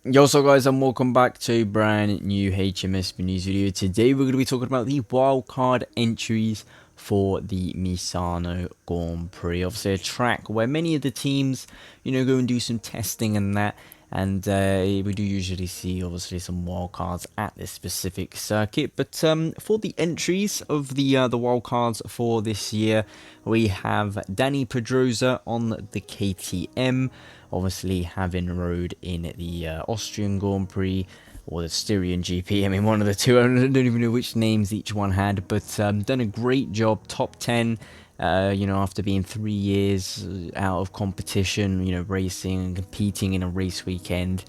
Yo, so guys, and welcome back to a brand new Hijomeatman news video. Today we're going to be talking about the wildcard entries for the Misano Grand Prix. Obviously a track where many of the teams, go and do some testing and that. And we do usually see, obviously, some wildcards at this specific circuit. But for the entries of the wildcards for this year, we have Dani Pedrosa on the KTM. Obviously, having rode in the Austrian Grand Prix or the Styrian GP. I mean, one of the two. I don't even know which names each one had, but done a great job. Top 10. After being 3 years out of competition, racing and competing in a race weekend,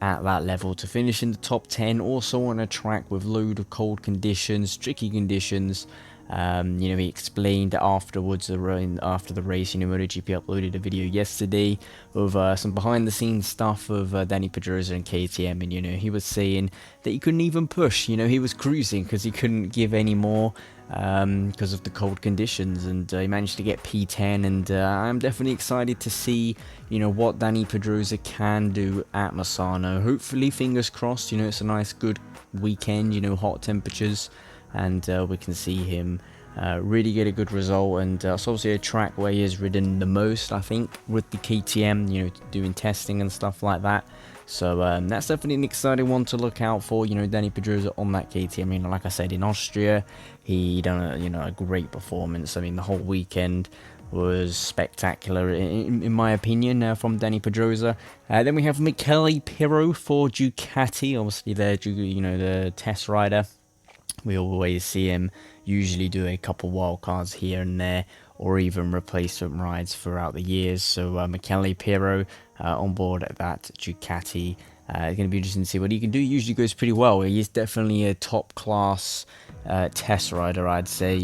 at that level to finish in the top 10, also on a track with load of cold conditions, tricky conditions. He explained afterwards, after the race, MotoGP uploaded a video yesterday of some behind the scenes stuff of Dani Pedrosa and KTM, and he was saying that he couldn't even push, he was cruising because he couldn't give any more because of the cold conditions, and he managed to get P10, and I'm definitely excited to see what Dani Pedrosa can do at Misano. Hopefully, fingers crossed, it's a nice good weekend, hot temperatures, and we can see him really get a good result. And it's obviously a track where he has ridden the most, I think, with the KTM, doing testing and stuff like that. So that's definitely an exciting one to look out for, Dani Pedrosa on that KTM. Like I said, in Austria, he done a great performance. I mean, the whole weekend was spectacular in my opinion from Dani Pedrosa. Then we have Michele PIRRO for Ducati, obviously the test rider. We always see him usually do a couple wildcards here and there, or even replacement rides throughout the years. So Michele PIRRO on board at that Ducati. It's going to be interesting to see what he can do. He usually goes pretty well. He is definitely a top class test rider, I'd say,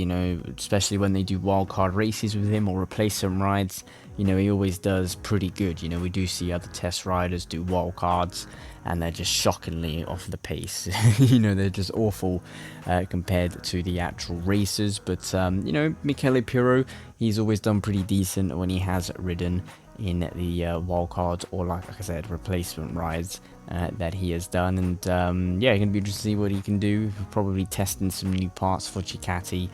especially when they do wildcard races with him or replacement rides. He always does pretty good. We do see other test riders do wildcards, and they're just shockingly off the pace. They're just awful compared to the actual racers. But, Michele PIRRO, he's always done pretty decent when he has ridden in the wildcards or, like I said, replacement rides that he has done. And, going to be interesting to see what he can do. Probably testing some new parts for Ducati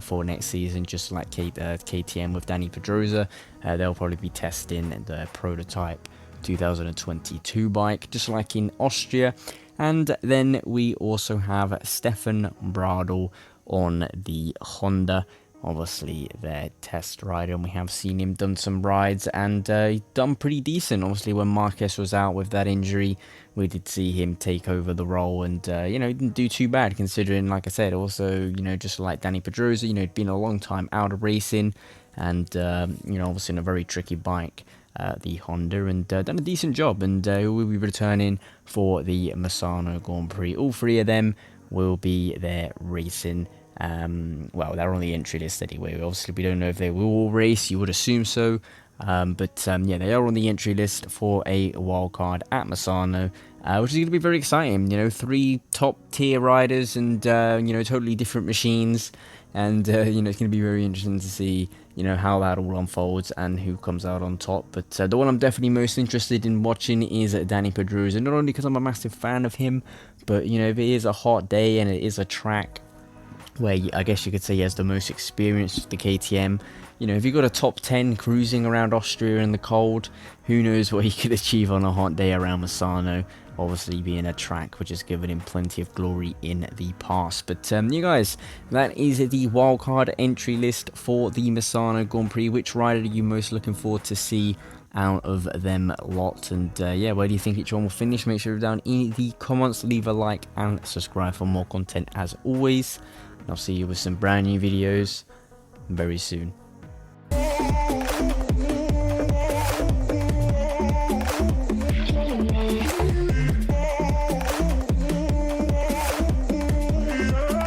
for next season, just like KTM with Dani Pedrosa. They'll probably be testing the prototype 2022 bike, just like in Austria. And then we also have Stefan BRADL on the Honda, obviously their test rider, and we have seen him done some rides, and he's done pretty decent. Obviously, when Marquez was out with that injury, we did see him take over the role, and he didn't do too bad considering, like I said, also just like Dani Pedrosa, he'd been a long time out of racing, and obviously in a very tricky bike, the Honda, and done a decent job, and he will be returning for the Misano Grand Prix. All three of them will be there racing. Well, they're on the entry list anyway. Obviously, we don't know if they will all race. You would assume so. But they are on the entry list for a wildcard at Misano, which is going to be very exciting. 3 top tier riders, and totally different machines, and it's going to be very interesting to see how that all unfolds and who comes out on top. But the one I'm definitely most interested in watching is Dani Pedrosa, not only because I'm a massive fan of him, but if it is a hot day and it is a track where I guess you could say he has the most experience with the KTM. If you got a top 10 cruising around Austria in the cold, who knows what he could achieve on a hot day around Misano, obviously being a track which has given him plenty of glory in the past. But you guys, that is the wildcard entry list for the Misano Grand Prix. Which rider are you most looking forward to see out of them lot? And where do you think each one will finish? Make sure you're down in the comments, leave a like and subscribe for more content as always. And I'll see you with some brand new videos very soon.